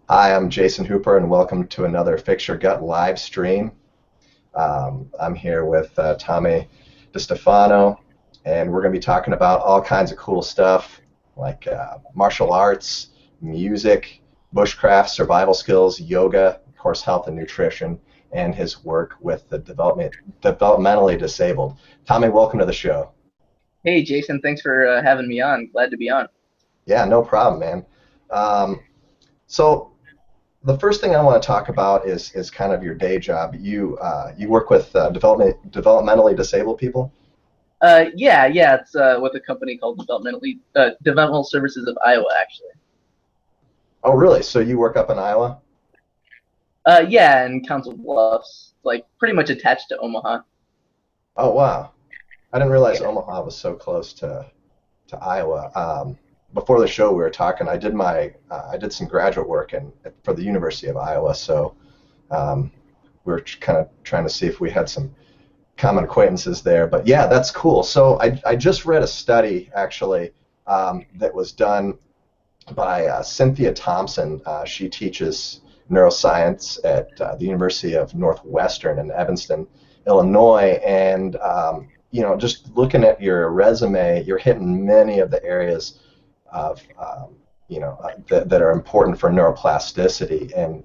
Hi, I'm Jason Hooper, and welcome to another Fix Your Gut live stream. I'm here with Tommy Distefano, and we're going to be talking about all kinds of cool stuff like martial arts, music, bushcraft, survival skills, yoga, of course, health and nutrition, and his work with the developmentally disabled. Tommy, welcome to the show. Hey, Jason, thanks for having me on. Glad to be on. Yeah, no problem, man. Um, so the first thing I want to talk about is kind of your day job. You work with developmentally disabled people. Yeah, it's with a company called Developmental Services of Iowa, actually. Oh, really? So you work up in Iowa? Yeah, in Council Bluffs, like pretty much attached to Omaha. Oh, wow. I didn't realize Yeah. Omaha was so close to Iowa. Before the show, we were talking. I did some graduate work for the University of Iowa, so um, we were kind of trying to see if we had some common acquaintances there. But yeah, that's cool. So I just read a study actually that was done by Cynthia Thompson. She teaches neuroscience at the University of Northwestern in Evanston, Illinois. And, just looking at your resume, you're hitting many of the areas of, that are important for neuroplasticity. And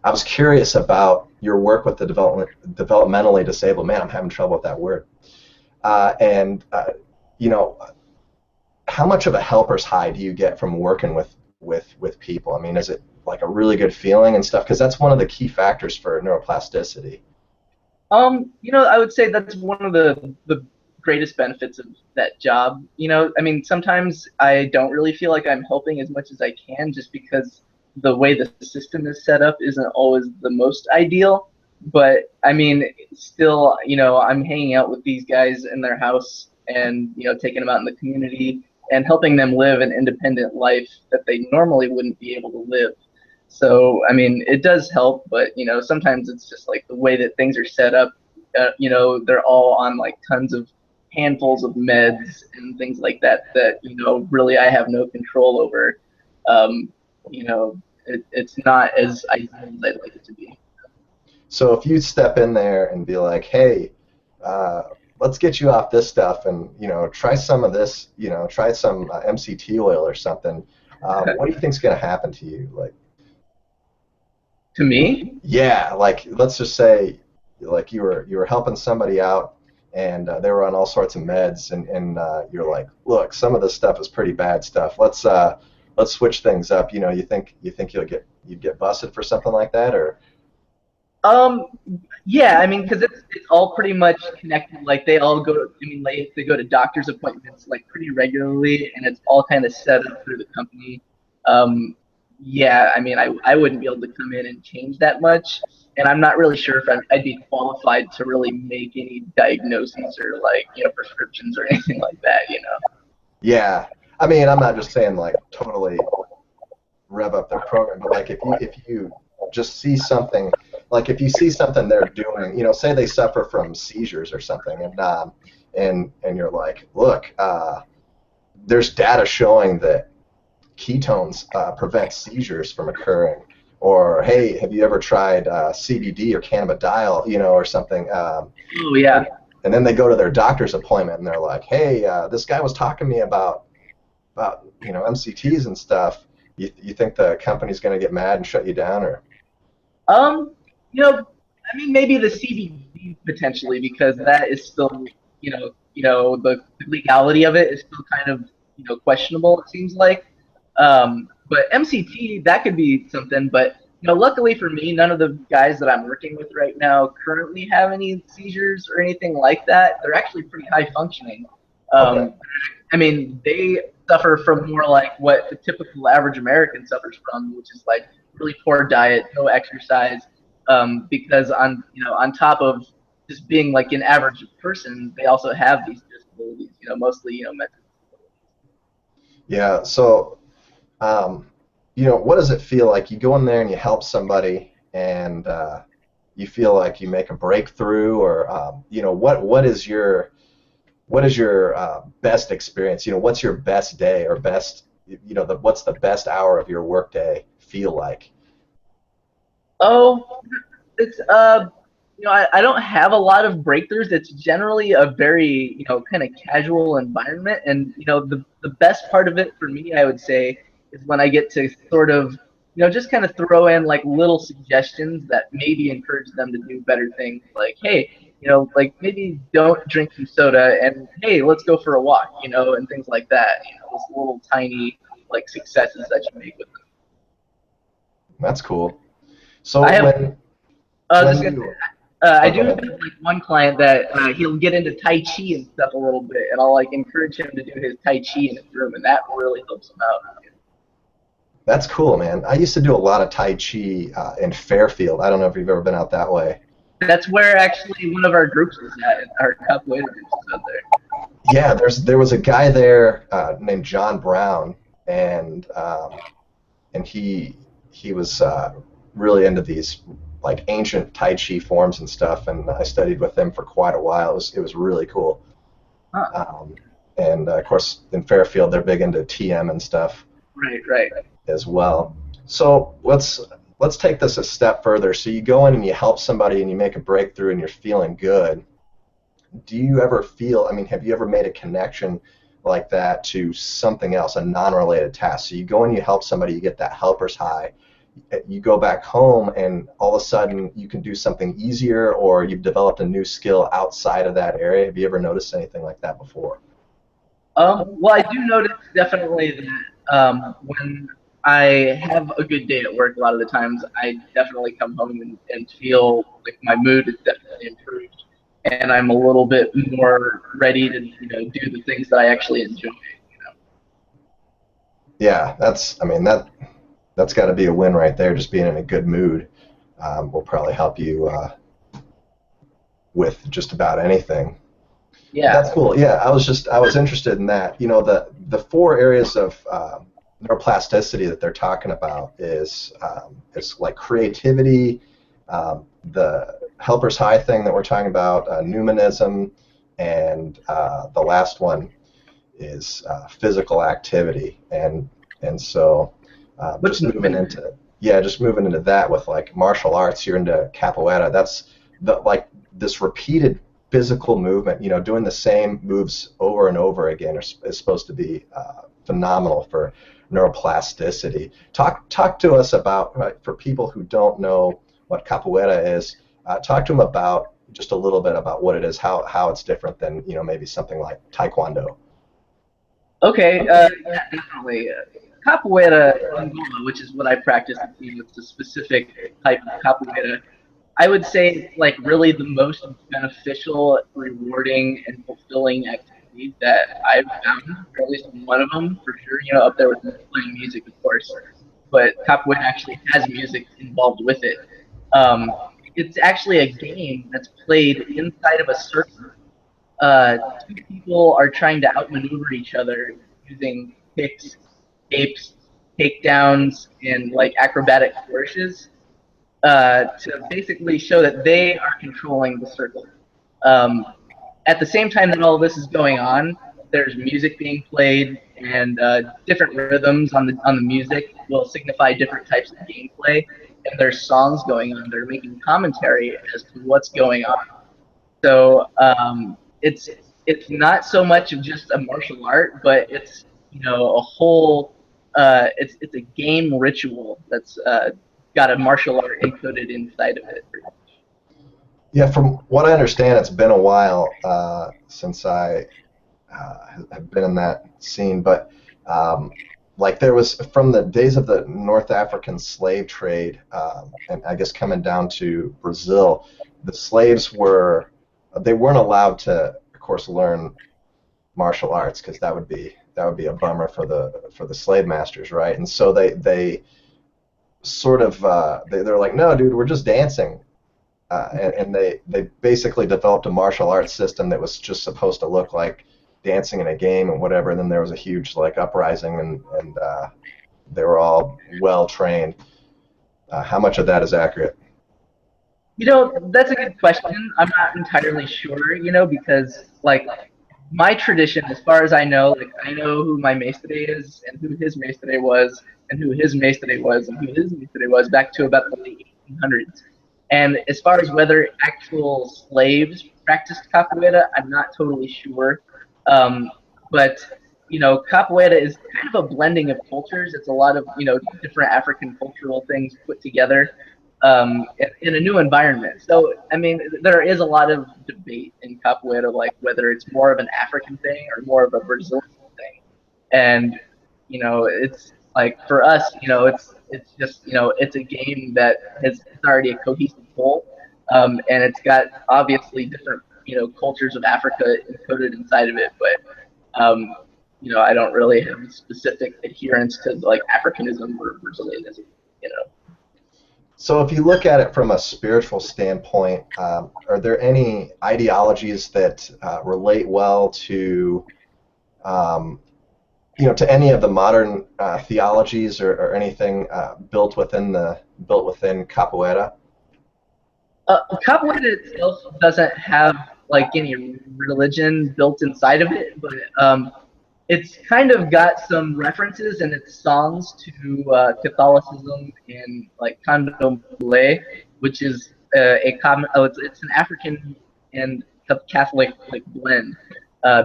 I was curious about your work with the developmentally disabled. Man, I'm having trouble with that word. And, you know, how much of a helper's high do you get from working with people? I mean, is it like a really good feeling and stuff? Because that's one of the key factors for neuroplasticity. I would say that's one of the greatest benefits of that job. I mean, sometimes I don't really feel like I'm helping as much as I can, just because the way the system is set up isn't always the most ideal. But I mean, still, I'm hanging out with these guys in their house and taking them out in the community and helping them live an independent life that they normally wouldn't be able to live. So, I mean, it does help, but sometimes it's just like the way that things are set up. They're all on like tons of handfuls of meds and things like that that really I have no control over. Um, it's not as ideal as I'd like it to be. So if you step in there and be like, hey, uh, let's get you off this stuff and try some of this, try some MCT oil or something. What do you think's going to happen to you? Like, To me, yeah, like let's just say like you were helping somebody out and they were on all sorts of meds and you're like, look, some of this stuff is pretty bad stuff. Let's switch things up. You think you'd get busted for something like that or Um, yeah, I mean, because it's all pretty much connected. Like they all go. I mean, like they go to doctor's appointments like pretty regularly, and it's all kind of set up through the company. Um, yeah, I mean, I wouldn't be able to come in and change that much, and I'm not really sure if I'd be qualified to really make any diagnoses or like prescriptions or anything like that. yeah. I mean, I'm not just saying like totally rev up their program, but like if you just see something, like if you see something they're doing, say they suffer from seizures or something, and you're like, look, there's data showing that ketones prevent seizures from occurring, or hey, have you ever tried CBD or cannabidiol, or something, Oh yeah. and then they go to their doctor's appointment and they're like, hey, this guy was talking to me about MCTs and stuff. You think the company's going to get mad and shut you down, or Um, I mean, maybe the CBD potentially because that is still, the legality of it is still kind of, questionable. It seems like. But MCT that could be something. But luckily for me, none of the guys that I'm working with right now currently have any seizures or anything like that. They're actually pretty high functioning. okay, Um, I mean, they suffer from more like what the typical average American suffers from, which is like really poor diet, no exercise. Because on top of just being like an average person, they also have these disabilities. Mostly mental. yeah. So um, what does it feel like? You go in there and you help somebody, and you feel like you make a breakthrough, or what is your best experience? What's your best day or best, what's the best hour of your workday feel like? Oh, it's I don't have a lot of breakthroughs. It's generally a very kind of casual environment, and the best part of it for me, I would say, is when I get to sort of just kind of throw in like little suggestions that maybe encourage them to do better things. Like, hey, like maybe don't drink some soda, and hey, let's go for a walk, and things like that. Those little tiny like successes that you make with them. That's cool. So I have when just gonna you I oh, go do have ahead. like one client that he'll get into Tai Chi and stuff a little bit, and I'll like encourage him to do his Tai Chi in his room, and that really helps him out. That's cool, man. I used to do a lot of Tai Chi in Fairfield. I don't know if you've ever been out that way. That's where actually one of our groups is at. Our Capoeira group is out there. Yeah, there was a guy there named John Brown, and he was really into these like ancient Tai Chi forms and stuff, and I studied with him for quite a while. It was really cool. Huh. Um, and of course, in Fairfield, they're big into TM and stuff Right, right. as well. So let's take this a step further. So you go in and you help somebody and you make a breakthrough and you're feeling good. Do you ever feel, I mean, have you ever made a connection like that to something else, a non-related task? So you go and you help somebody, you get that helper's high. You go back home and all of a sudden you can do something easier or you've developed a new skill outside of that area. Have you ever noticed anything like that before? Well, I do notice definitely that when I have a good day at work, a lot of the times I definitely come home and feel like my mood is definitely improved, and I'm a little bit more ready to do the things that I actually enjoy. Yeah, I mean, that's got to be a win right there. Just being in a good mood will probably help you with just about anything. Yeah. That's cool. Yeah, I was interested in that. You know, the four areas of neuroplasticity that they're talking about is like creativity, the helper's high thing that we're talking about, numinism, and the last one is physical activity. And so What's movement? just moving into that with like martial arts. You're into capoeira. That's the like this repeated physical movement, doing the same moves over and over again is supposed to be phenomenal for neuroplasticity. Talk to us about, right, for people who don't know what capoeira is. Talk to them about just a little bit about what it is, how it's different than maybe something like taekwondo. Okay, yeah, definitely. Capoeira Angola, which is what I practice, it's a specific type of capoeira. I would say like really the most beneficial, rewarding, and fulfilling activity that I've found, or at least one of them for sure. Up there with playing music, of course, but capoeira actually has music involved with it. Um, it's actually a game that's played inside of a circle. Two people are trying to outmaneuver each other using kicks, apes, takedowns, and like acrobatic flourishes to basically show that they are controlling the circle. Um, at the same time that all this is going on, there's music being played, and different rhythms on the music will signify different types of gameplay. And there's songs going on. They're making commentary as to what's going on. So it's not so much of just a martial art, but it's a whole it's a game ritual that's got a martial art encoded inside of it. Yeah, from what I understand, it's been a while since I have been in that scene, but like there was from the days of the North African slave trade, and I guess coming down to Brazil, the slaves they weren't allowed to, of course, learn martial arts because that would be a bummer for the slave masters, right? And so they sort of they're like, no, dude, we're just dancing. And they basically developed a martial arts system that was just supposed to look like dancing in a game and whatever. And then there was a huge like uprising, and they were all well trained. How much of that is accurate? That's a good question. I'm not entirely sure, because like my tradition, as far as I know, like I know who my mestre is and who his mestre was and who his mestre was and who his mestre was back to about the late 1800s. And as far as whether actual slaves practiced capoeira, I'm not totally sure. But capoeira is kind of a blending of cultures. It's a lot of different African cultural things put together in a new environment. So I mean, there is a lot of debate in capoeira, like whether it's more of an African thing or more of a Brazilian thing. And it's like for us, it's just it's a game that it's already a cohesive whole, and it's got obviously different cultures of Africa encoded inside of it, but I don't really have specific adherence to like Africanism or Brazilianism, you know. So if you look at it from a spiritual standpoint, are there any ideologies that relate well to to any of the modern theologies or anything built within capoeira? Capoeira itself doesn't have like any religion built inside of it, but it's kind of got some references in its songs to Catholicism and like candomblé, which is it's an African and Catholic like blend.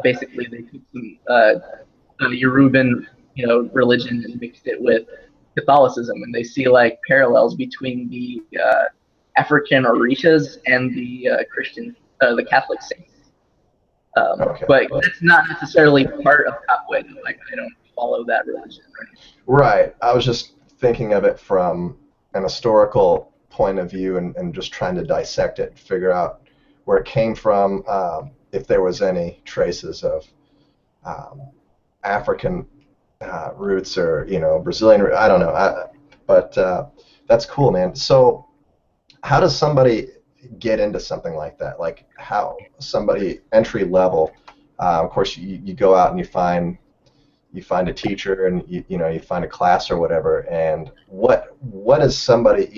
Basically, they took some Yoruban religion and mixed it with Catholicism, and they see like parallels between the African Orishas and the the Catholic saints. Okay. But that's not necessarily part of capoeira. Like I don't follow that religion. Right. I was just thinking of it from an historical point of view and just trying to dissect it, figure out where it came from, if there was any traces of African roots or Brazilian. I don't know. But that's cool, man. So how does somebody get into something like that? Like how somebody entry level? Of course, you go out and you find a teacher and you find a class or whatever. And what is somebody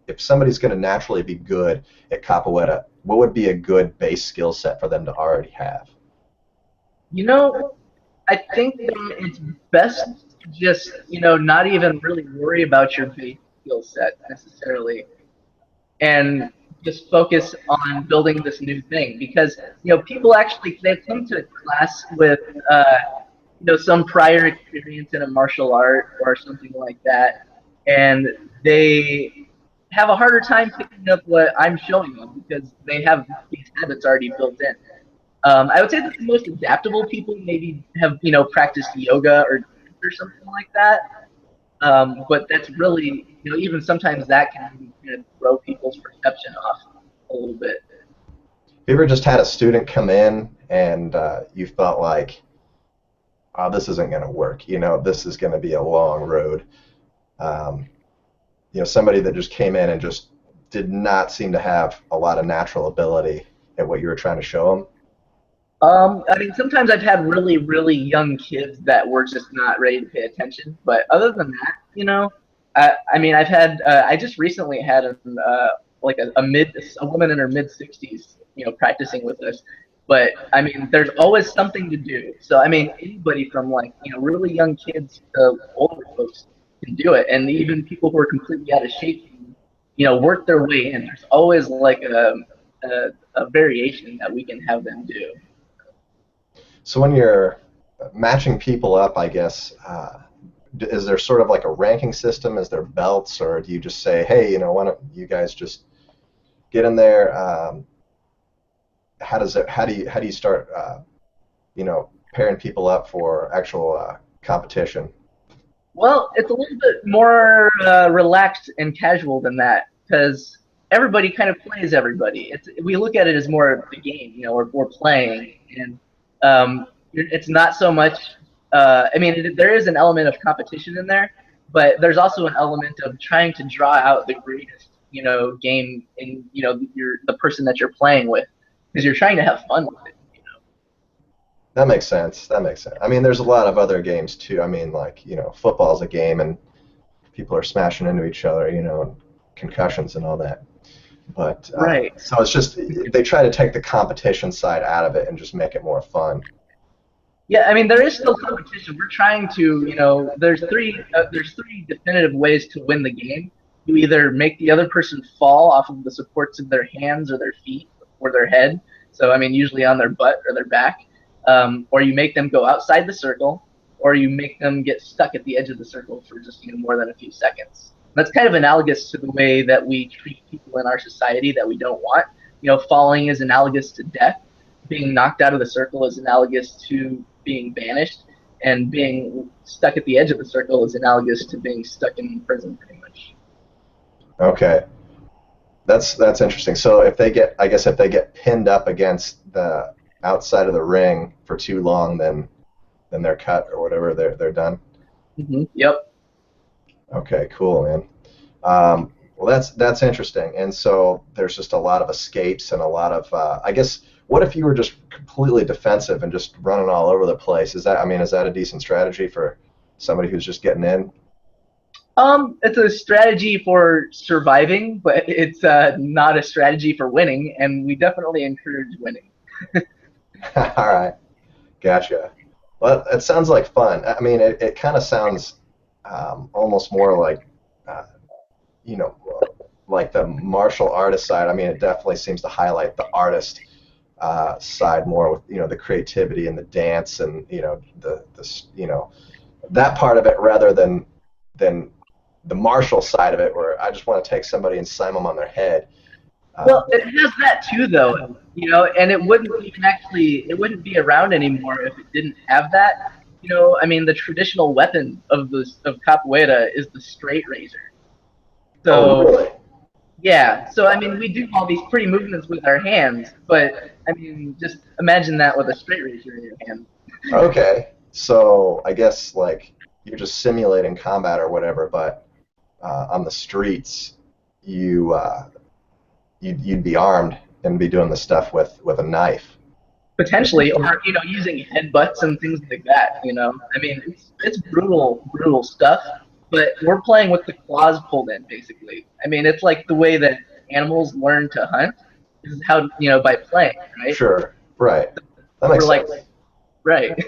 if somebody's going to naturally be good at capoeira, what would be a good base skill set for them to already have? I think that it's best to just not even really worry about your base skill set necessarily, and just focus on building this new thing, because people actually they come to class with some prior experience in a martial art or something like that, and they have a harder time picking up what I'm showing them because they have these habits already built in. I would say that the most adaptable people maybe have practiced yoga or something like that. But that's really, even sometimes that can throw people's perception off a little bit. You ever just had a student come in and you felt like, oh, this isn't going to work. This is going to be a long road. Somebody that just came in and just did not seem to have a lot of natural ability at what you were trying to show them. I mean, sometimes I've had really, really young kids that were just not ready to pay attention. But other than that, I mean, I just recently had like a woman in her mid 60s, practicing with us. But I mean, there's always something to do. So I mean, anybody from like really young kids to older folks can do it, and even people who are completely out of shape can, work their way in. There's always like a variation that we can have them do. So when you're matching people up, I guess, is there sort of like a ranking system? Is there belts, or do you just say, hey, why don't you guys just get in there? How do you start, pairing people up for actual competition? Well, it's a little bit more relaxed and casual than that, because everybody kind of plays everybody. We look at it as more of the game, we're playing, and it's not so much. I mean, there is an element of competition in there, but there's also an element of trying to draw out the greatest, game in the person that you're playing with, because you're trying to have fun with it. That makes sense. I mean, there's a lot of other games too. I mean, like, football's a game and people are smashing into each other, and concussions and all that. But right. So it's just they try to take the competition side out of it and just make it more fun. Yeah, I mean, there is still competition. We're trying to, there's three definitive ways to win the game. you either make the other person fall off of the supports of their hands or their feet or their head. So, I mean, usually on their butt or their back, or you make them go outside the circle, or you make them get stuck at the edge of the circle for just more than a few seconds. That's kind of analogous to the way that we treat people in our society that we don't want. Falling is analogous to death. Being knocked out of the circle is analogous to being banished, and being stuck at the edge of the circle is analogous to being stuck in prison, pretty much. Okay, that's interesting. So I guess if they get pinned up against the outside of the ring for too long, then they're cut or whatever. They're done. Yep. Okay, cool, man. Well, that's interesting. And so there's just a lot of escapes and a lot of, I guess, what if you were just completely defensive and just running all over the place? Is that a decent strategy for somebody who's just getting in? It's a strategy for surviving, but it's not a strategy for winning, and we definitely encourage winning. All right, gotcha. Well, it sounds like fun. I mean, it kind of sounds almost more like, you know, like the martial artist side. I mean, it definitely seems to highlight the artist side more with the creativity and the dance and that part of it rather than the martial side of it where I just want to take somebody and slam them on their head. Well, it has that too, though, and it wouldn't be around anymore if it didn't have that. I mean, the traditional weapon of capoeira is the straight razor. So, oh, really? yeah. So, I mean, we do all these pretty movements with our hands, but I mean, just imagine that with a straight razor in your hand. Okay. So I guess like you're just simulating combat or whatever, but on the streets, you'd be armed and be doing the stuff with a knife. Potentially, or using headbutts and things like that. I mean, it's brutal stuff. But we're playing with the claws pulled in, basically. I mean, it's like the way that animals learn to hunt. This is how by playing, right? Sure. Right. That makes sense. Right.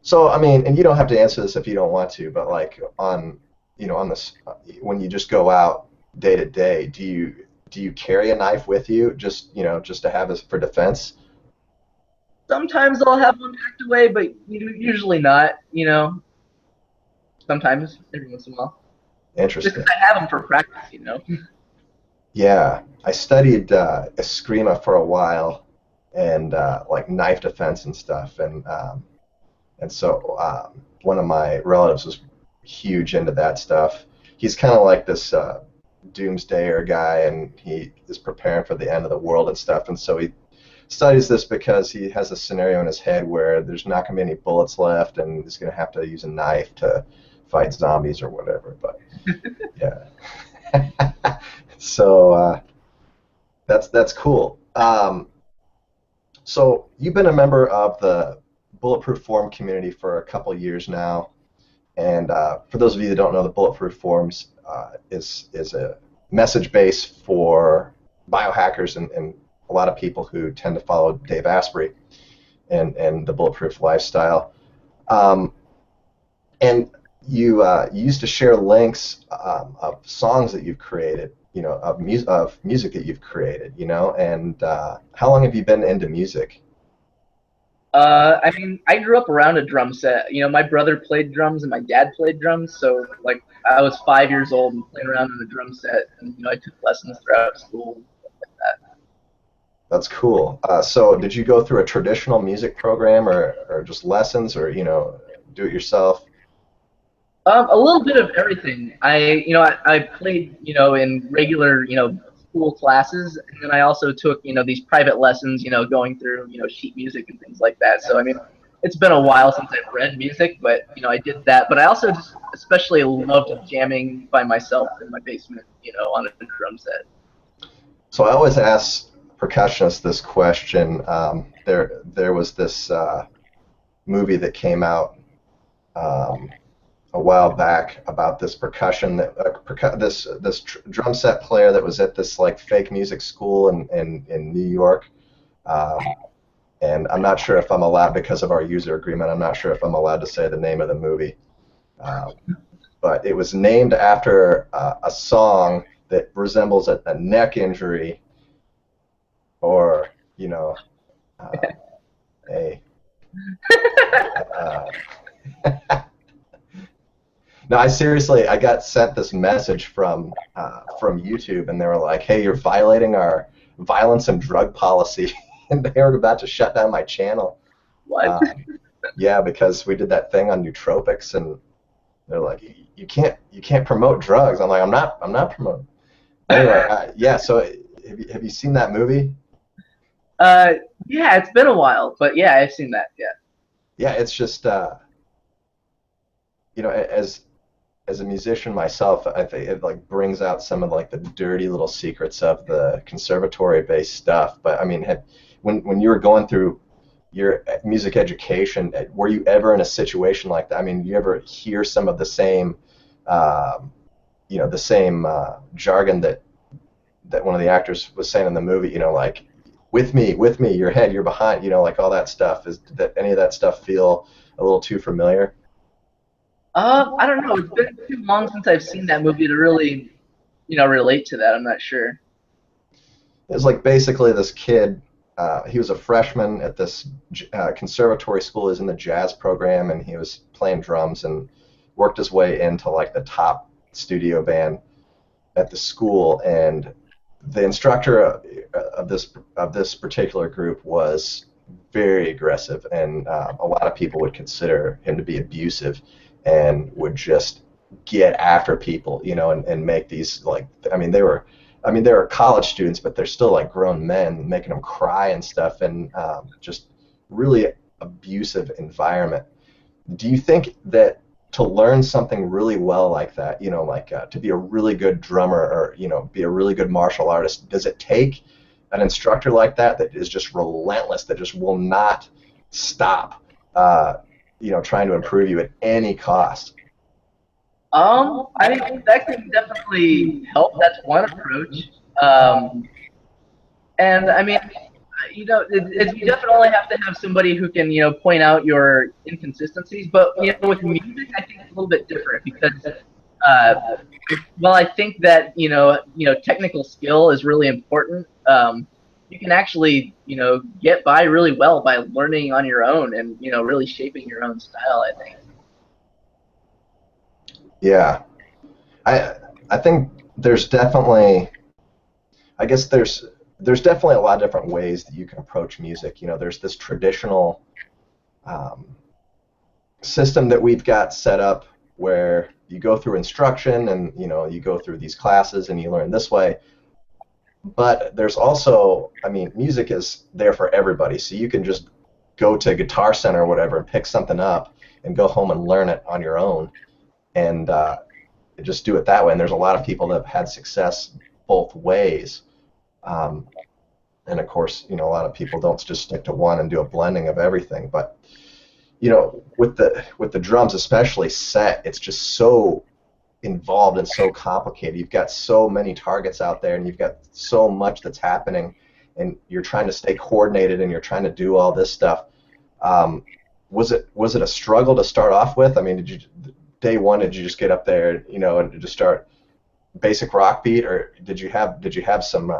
So I mean, and you don't have to answer this if you don't want to, but like on this when you just go out day to day, do you carry a knife with you just to have as for defense? Sometimes I'll have one packed away, but usually not. Sometimes, every once in a while. Interesting. Just because I have them for practice, Yeah, I studied eskrima for a while, and like knife defense and stuff, and so one of my relatives was huge into that stuff. He's kind of like this doomsdayer guy, and he is preparing for the end of the world and stuff, and so he studies this because he has a scenario in his head where there's not going to be any bullets left, and he's going to have to use a knife to fight zombies or whatever. But yeah, so that's cool. So you've been a member of the Bulletproof Forum community for a couple years now, and for those of you that don't know, the Bulletproof Forums is a message base for biohackers and a lot of people who tend to follow Dave Asprey and the Bulletproof lifestyle. And you used to share links of songs that you've created, of music that you've created, and how long have you been into music? I mean, I grew up around a drum set. My brother played drums and my dad played drums, so like I was 5 years old and playing around on a drum set, and I took lessons throughout school, stuff like that. That's cool. So did you go through a traditional music program or just lessons or, do it yourself? A little bit of everything. I played, in regular, school classes, and then I also took, these private lessons, going through, sheet music and things like that. So, I mean, it's been a while since I've read music, but, I did that. But I also just especially loved jamming by myself in my basement, on a drum set. So I always ask percussionists this question. There was this movie that came out a while back about this percussion that this drum set player that was at this like fake music school in New York, and I'm not sure if I'm allowed because of our user agreement. I'm not sure if I'm allowed to say the name of the movie. but it was named after a song that resembles a neck injury, or a uh, no, I got sent this message from YouTube, and they were like, "Hey, you're violating our violence and drug policy," and they were about to shut down my channel. What? Yeah, because we did that thing on nootropics, and they're like, "You can't promote drugs." I'm like, I'm not promoting." Anyway, yeah. So have you seen that movie? Yeah, it's been a while, but yeah, I've seen that. Yeah. Yeah, it's just as a musician myself, I think it like brings out some of like the dirty little secrets of the conservatory-based stuff. But I mean, when you were going through your music education, were you ever in a situation like that? I mean, you ever hear some of the same, the same jargon that one of the actors was saying in the movie? Like, with me, your head, you're behind. Like all that stuff. That any of that stuff feel a little too familiar? I don't know. It's been too long since I've seen that movie to really, relate to that. I'm not sure. It was like basically this kid. He was a freshman at this conservatory school. He was in the jazz program, and he was playing drums and worked his way into like the top studio band at the school. And the instructor of this particular group was very aggressive, and a lot of people would consider him to be abusive, and would just get after people, and make these like, they were college students, but they're still like grown men, making them cry and stuff, and just really abusive environment. Do you think that to learn something really well like that, like to be a really good drummer, or be a really good martial artist, does it take an instructor like that is just relentless, that just will not stop, trying to improve you at any cost? I mean, that can definitely help. That's one approach. Um, and I mean, you definitely have to have somebody who can, point out your inconsistencies. But with music, I think it's a little bit different because, uh, well, I think that technical skill is really important. You can actually, get by really well by learning on your own and really shaping your own style, I think. Yeah, I think there's definitely, I guess there's definitely a lot of different ways that you can approach music. There's this traditional um, system that we've got set up where you go through instruction, and you go through these classes and you learn this way. But there's also, I mean, music is there for everybody, so you can just go to Guitar Center or whatever and pick something up and go home and learn it on your own, and just do it that way. And there's a lot of people that have had success both ways. Um, and of course, a lot of people don't just stick to one and do a blending of everything. But with the drums, especially set, it's just so involved and so complicated. You've got so many targets out there, and you've got so much that's happening, and you're trying to stay coordinated, and you're trying to do all this stuff. Um, was it a struggle to start off with? I mean, day one, did you just get up there, and just start basic rock beat, or did you have some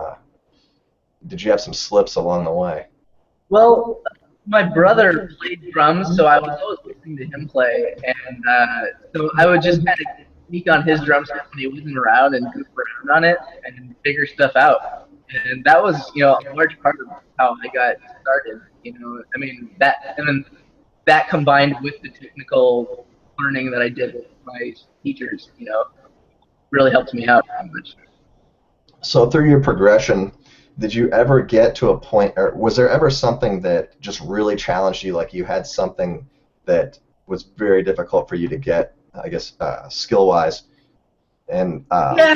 slips along the way? Well, my brother played drums, so I was always listening to him play, and so I would just kind of sneak on his drum set when he wasn't around and goof around on it and figure stuff out. And that was, a large part of how I got started. I mean and then that combined with the technical learning that I did with my teachers, really helped me out so much. So through your progression, did you ever get to a point, or was there ever something that just really challenged you, like you had something that was very difficult for you to get, I guess, skill-wise? And Yeah,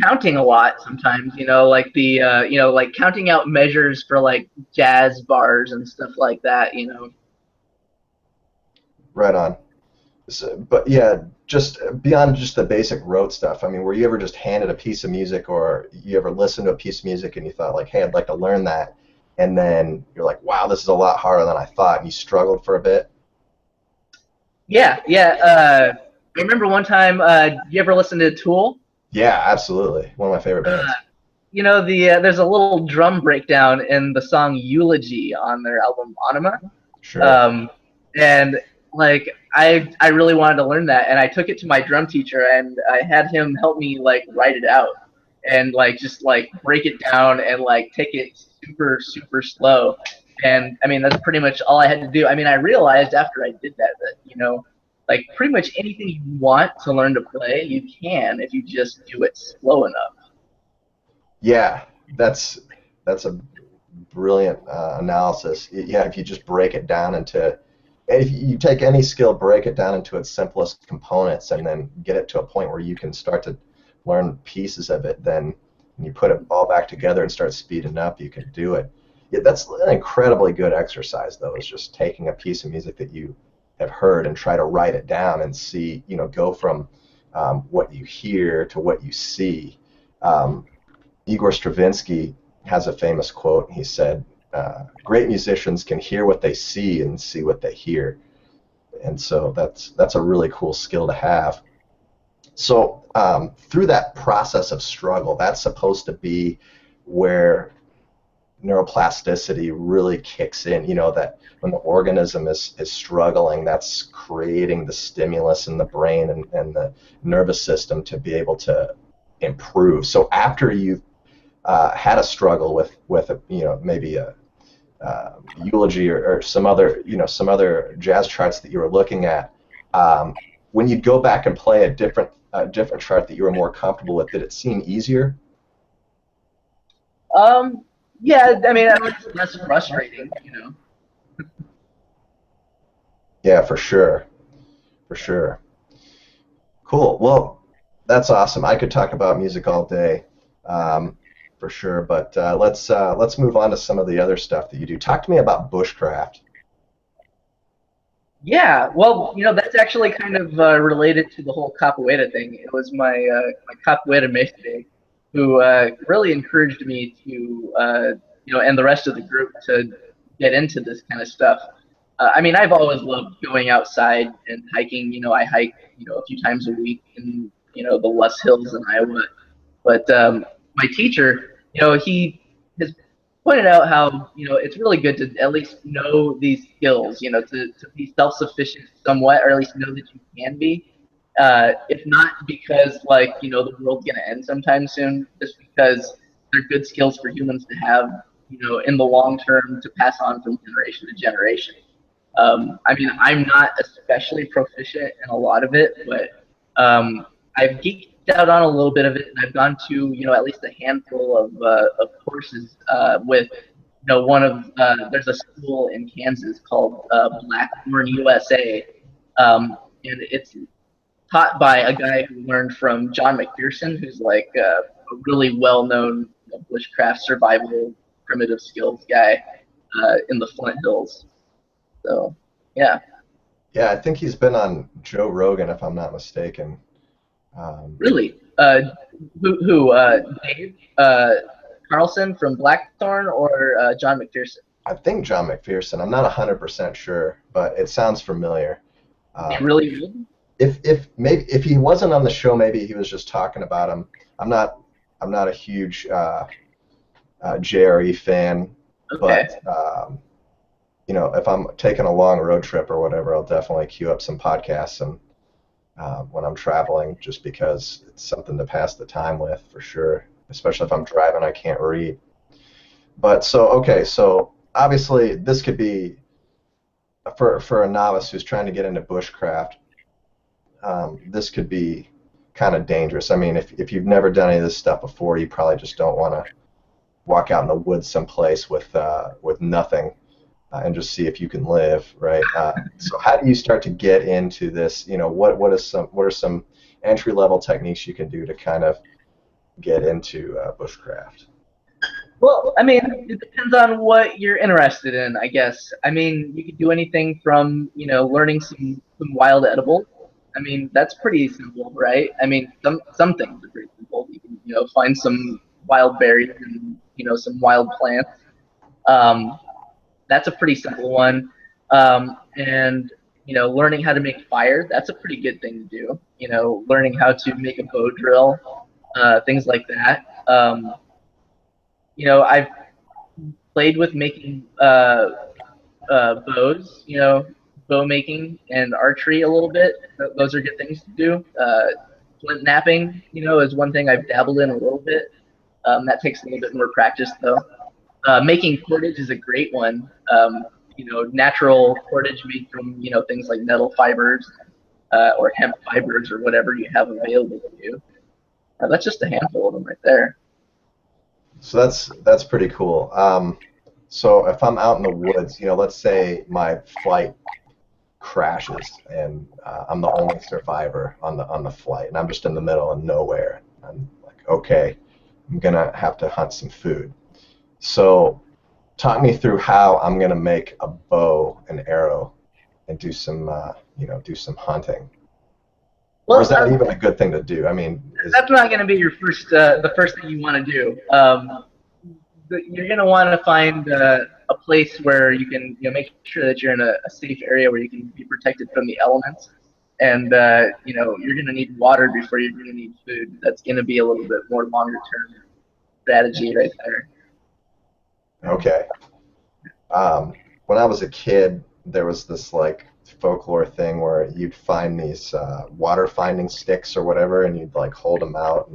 counting a lot sometimes, like like counting out measures for like jazz bars and stuff like that. right on. So, but yeah, just beyond just the basic rote stuff, I mean, were you ever just handed a piece of music, or you ever listened to a piece of music and you thought like, hey, I'd like to learn that, and then you're like, wow, this is a lot harder than I thought, and you struggled for a bit? Yeah, yeah. I remember one time, you ever listen to Tool? Yeah, absolutely. One of my favorite Uh, bands. you know, there's a little drum breakdown in the song Eulogy on their album Anima. Sure. Um, and like I really wanted to learn that, and I took it to my drum teacher, and I had him help me like write it out, and like just like break it down and like take it super slow. And I mean, that's pretty much all I had to do. I mean, I realized after I did that that like pretty much anything you want to learn to play, you can if you just do it slow enough. Yeah, that's a brilliant analysis. Yeah, if you just break it down into, if you take any skill, break it down into its simplest components, and then get it to a point where you can start to learn pieces of it, then when you put it all back together and start speeding up, you can do it. Yeah, that's an incredibly good exercise, though, is just taking a piece of music that you have heard and try to write it down and see, go from what you hear to what you see. Um, Igor Stravinsky has a famous quote. He said, "Great musicians can hear what they see and see what they hear," and so that's a really cool skill to have. So through that process of struggle, that's supposed to be where neuroplasticity really kicks in. That when the organism is struggling, that's creating the stimulus in the brain and the nervous system to be able to improve. So after you've had a struggle with maybe a eulogy or some other jazz charts that you were looking at, when you'd go back and play a different chart that you were more comfortable with, did it seem easier? Um, yeah, I mean, it was less frustrating. Yeah, for sure. Cool. Well, that's awesome. I could talk about music all day, um, for sure. But let's move on to some of the other stuff that you do. Talk to me about bushcraft. Yeah, well, that's actually kind of related to the whole capoeira thing. It was my capoeira mestre who really encouraged me to, and the rest of the group to get into this kind of stuff. I mean, I've always loved going outside and hiking. I hike, a few times a week in, the Luss Hills in Iowa. But my teacher, he has pointed out how it's really good to at least know these skills, to be self-sufficient somewhat, or at least know that you can be. If not because like the world's gonna end sometime soon, just because they're good skills for humans to have, in the long term to pass on from generation to generation. I mean, I'm not especially proficient in a lot of it, but I've geeked out on a little bit of it, and I've gone to at least a handful of courses with one of there's a school in Kansas called Blackthorn USA, and it's taught by a guy who learned from John McPherson, who's like a really well-known bushcraft survival primitive skills guy in the Flint Hills. So, yeah, Yeah, I think he's been on Joe Rogan, if I'm not mistaken. Um, really. Dave Carlson from Blackthorn or John McPherson? I think John McPherson. I'm not 100% sure, but it sounds familiar. He Um, really good? if he wasn't on the show, maybe he was just talking about him. I'm not I'm not a huge JRE fan, Okay. but if I'm taking a long road trip or whatever, I'll definitely queue up some podcasts and when I'm traveling, just because it's something to pass the time with for sure. Especially if I'm driving, I can't read. But so okay, so obviously this could be for a novice who's trying to get into bushcraft. This could be kind of dangerous. I mean, if you've never done any of this stuff before, you probably just don't want to walk out in the woods someplace with nothing and just see if you can live, right? So how do you start to get into this? What are some entry level techniques you can do to kind of get into bushcraft? Well, I mean, it depends on what you're interested in, I guess. I mean, you could do anything from, learning some wild edibles. I mean, that's pretty simple, right? I mean, some things are pretty simple. You can, find some wild berries and, some wild plants. Um, that's a pretty simple one. And learning how to make fire, that's a pretty good thing to do. Learning how to make a bow drill, things like that. I've played with making bows, bow making and archery a little bit. Those are good things to do. Flint napping, is one thing I've dabbled in a little bit. That takes a little bit more practice, though. Making cordage is a great one. Natural cordage made from, things like nettle fibers or hemp fibers or whatever you have available to you. That's just a handful of them right there. So that's pretty cool. So if I'm out in the woods, let's say my flight crashes and I'm the only survivor on the flight, and I'm just in the middle of nowhere. I'm like, okay, I'm gonna have to hunt some food. So talk me through how I'm gonna make a bow and arrow and do some hunting. Or Well, is that even a good thing to do? I mean, that's not going to be your the first thing you want to do. You're going to want to find a place where you can make sure that you're in a safe area where you can be protected from the elements, and you're going to need water before you're going to need food. That's going to be a little bit more longer term strategy right there. okay. When I was a kid, there was this like folklore thing where you'd find these water finding sticks or whatever, and you'd like hold them out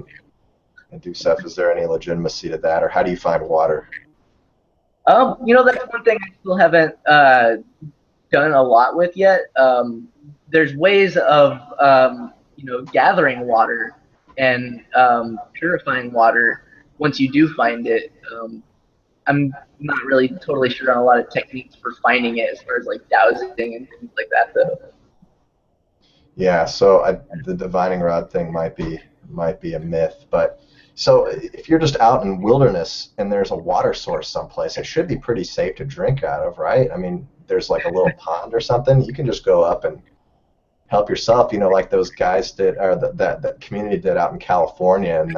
and do stuff. Is there any legitimacy to that, or how do you find water? That's one thing I still haven't done a lot with yet. There's ways of gathering water and purifying water once you do find it. I'm not really totally sure on a lot of techniques for finding it as far as like dowsing and things like that, though. Yeah, so the divining rod thing might be a myth, but so if you're just out in wilderness and there's a water source someplace, it should be pretty safe to drink out of, right? I mean, there's like a little pond or something. You can just go up and help yourself, like those guys did, or that community did out in California, and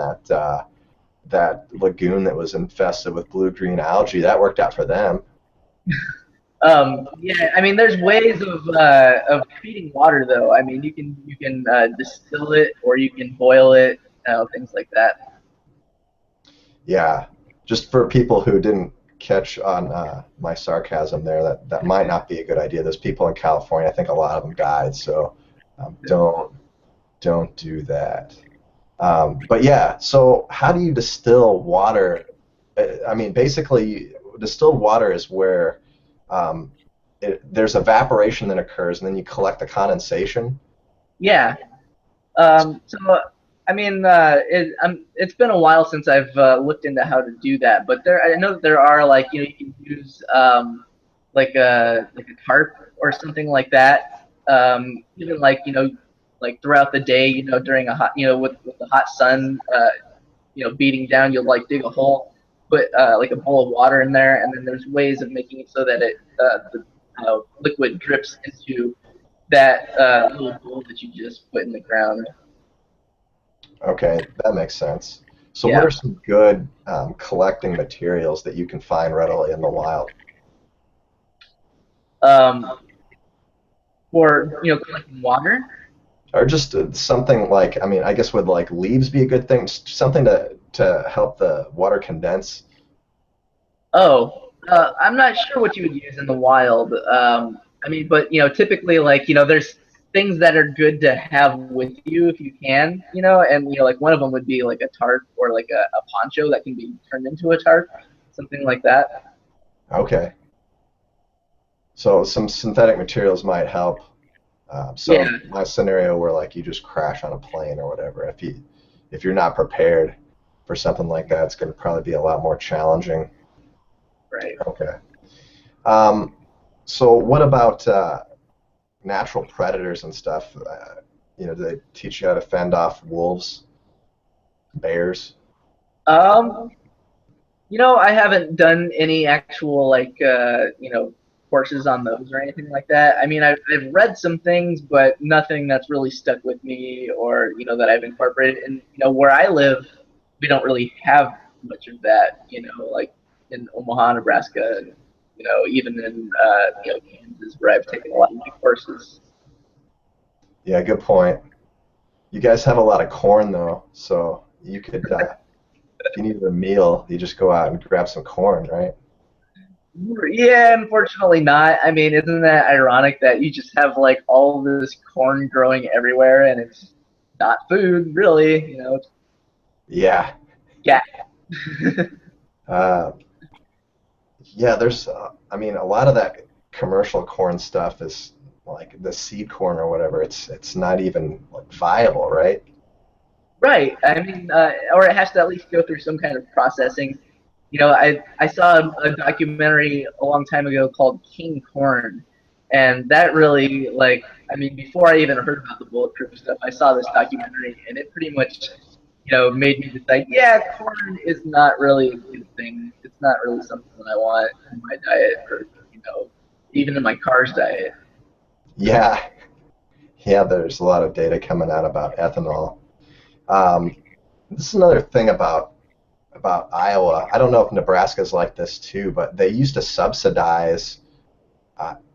that lagoon that was infested with blue-green algae. That worked out for them. Yeah, I mean, there's ways of treating water, though. I mean, you can distill it or you can boil it, things like that. Yeah, just for people who didn't catch on my sarcasm there, that might not be a good idea. Those people in California, I think a lot of them died, so don't do that. But yeah, so how do you distill water? I mean, basically, distilled water is where there's evaporation that occurs, and then you collect the condensation. Yeah. So, I mean, it's been a while since I've looked into how to do that, but I know that there are like you can use like a tarp or something like that. Even like like throughout the day, during a hot with the hot sun, beating down, you'll like dig a hole, put like a bowl of water in there, and then there's ways of making it so that the liquid drips into that little bowl that you just put in the ground. Okay, that makes sense. So what Yeah. are some good collecting materials that you can find readily in the wild? Um, for collecting water. Or just something like, I mean, I guess would like leaves be a good thing? Something to help the water condense? Oh, I'm not sure what you would use in the wild. I mean, but typically, like there's things that are good to have with you if you can, and like one of them would be like a tarp or like a poncho that can be turned into a tarp, something like that. Okay. So some synthetic materials might help. So Yeah, my scenario where like you just crash on a plane or whatever, if you're not prepared for something like that, it's going to probably be a lot more challenging. right. Okay. Um, so what about natural predators and stuff? Do they teach you how to fend off wolves, bears? Um, I haven't done any actual like courses on those or anything like that. I mean, I've read some things, but nothing that's really stuck with me or that I've incorporated. And where I live, we don't really have much of that. Like in Omaha, Nebraska, and even in Kansas, where I've taken a lot of new courses. Yeah, good point. You guys have a lot of corn though, so you could, if you needed a meal, you just go out and grab some corn, right? Yeah, unfortunately not. I mean, isn't that ironic that you just have like all this corn growing everywhere and it's not food, really? Yeah. Yeah. Uh, yeah, there's, I mean, a lot of that commercial corn stuff is like the seed corn or whatever. It's not even like viable, right? Right. I mean, or it has to at least go through some kind of processing. I saw a documentary a long time ago called King Corn, and that really I mean, before I even heard about the bulletproof stuff, I saw this documentary, and it pretty much made me decide, yeah, corn is not really a good thing. It's not really something that I want in my diet, or even in my car's diet. Yeah, yeah. There's a lot of data coming out about ethanol. Um, this is another thing about Iowa. I don't know if Nebraska's like this too, but they used to subsidize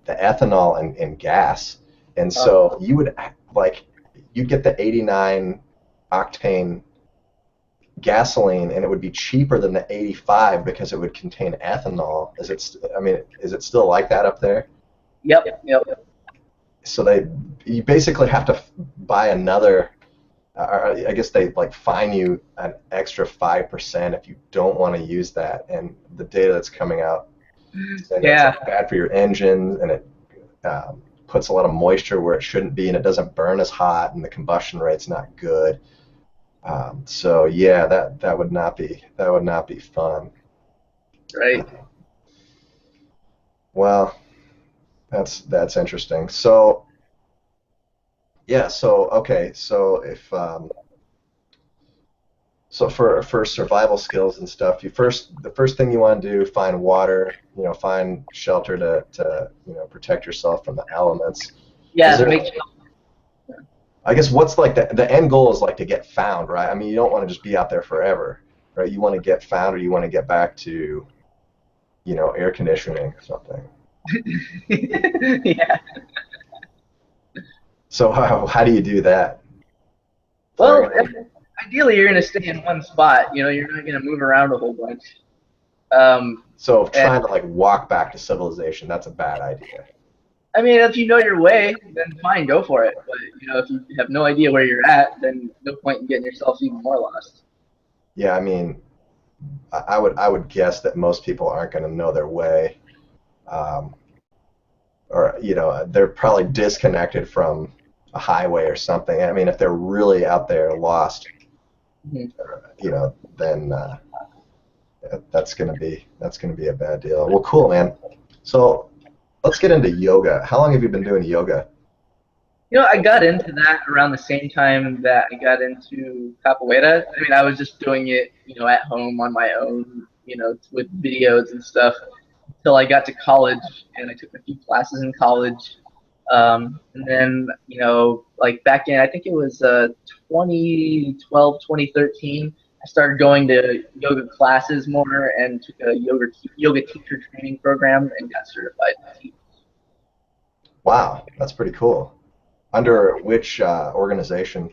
the ethanol and gas, and so you would like you'd get the 89 octane gasoline, and it would be cheaper than the 85 because it would contain ethanol. I mean, is it still like that up there? Yep, yep. So you basically have to buy another. I guess they like fine you an extra 5% if you don't want to use that. And the data that's coming out saying it's Yeah. like bad for your engine, and it puts a lot of moisture where it shouldn't be, and it doesn't burn as hot, and the combustion rate's not good. So yeah, that would not be fun. Right. Well, that's interesting. So yeah, so okay, so if so for survival skills and stuff, the first thing you want to do, find water, find shelter to protect yourself from the elements. Is Yeah, there, make I guess, what's like the end goal is like to get found, right? I mean, you don't want to just be out there forever, right? You want to get found, or you want to get back to air conditioning or something. yeah. So how do you do that? Well, Flaring. ideally, you're going to stay in one spot. You're not going to move around a whole bunch. Um, So and trying to like walk back to civilization, that's a bad idea. I mean, if you know your way, then fine, go for it. But if you have no idea where you're at, then no point in getting yourself even more lost. Yeah, I mean, I would guess that most people aren't going to know their way, um, or they're probably disconnected from a highway or something. I mean, if they're really out there lost, Mhm. then that's gonna be a bad deal. Well, cool, man. So let's get into yoga. How long have you been doing yoga? I got into that around the same time that I got into capoeira. I mean, I was just doing it, at home on my own, with videos and stuff until I got to college and I took a few classes in college. And then, like back in, I think it was 2012, 2013, I started going to yoga classes more and took a yoga teacher training program and got certified to teach. Wow, that's pretty cool. Under which organization?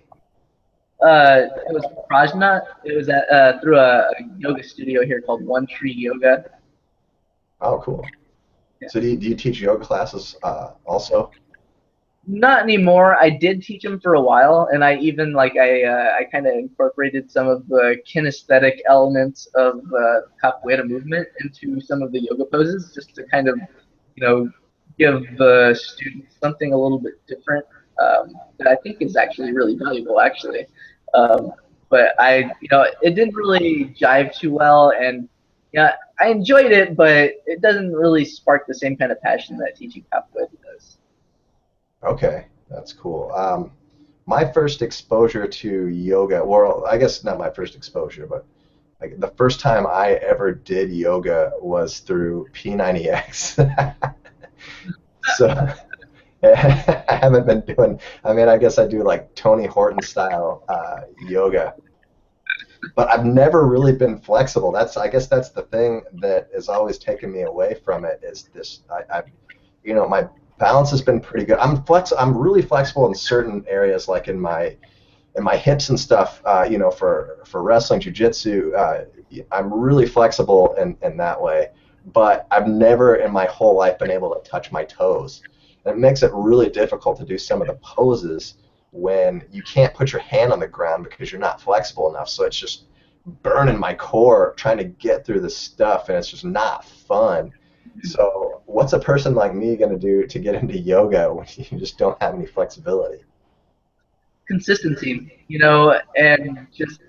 It was Prajna. It was through a yoga studio here called One Tree Yoga. Oh, cool. Yeah. So do you teach yoga classes also? Not anymore. I did teach them for a while, and I even I kind of incorporated some of the kinesthetic elements of capoeira movement into some of the yoga poses, just to kind of you know give the students something a little bit different that I think is actually really valuable, actually. Um, but it didn't really jive too well, and yeah, I enjoyed it, but it doesn't really spark the same kind of passion that teaching capoeira does. Okay, that's cool. My first exposure to yoga, well, I guess not my first exposure, but like the first time I ever did yoga was through P90X. So I haven't been doing, I mean, I guess I do like Tony Horton style yoga, but I've never really been flexible. I guess that's the thing that has always taken me away from it is this, my balance has been pretty good. I'm really flexible in certain areas, like in my hips and stuff. You know, for wrestling, jiu-jitsu, I'm really flexible in that way. But I've never in my whole life been able to touch my toes. And it makes it really difficult to do some of the poses when you can't put your hand on the ground because you're not flexible enough. So it's just burning my core trying to get through this stuff, and it's just not fun. So what's a person like me going to do to get into yoga when you just don't have any flexibility? Consistency, and just,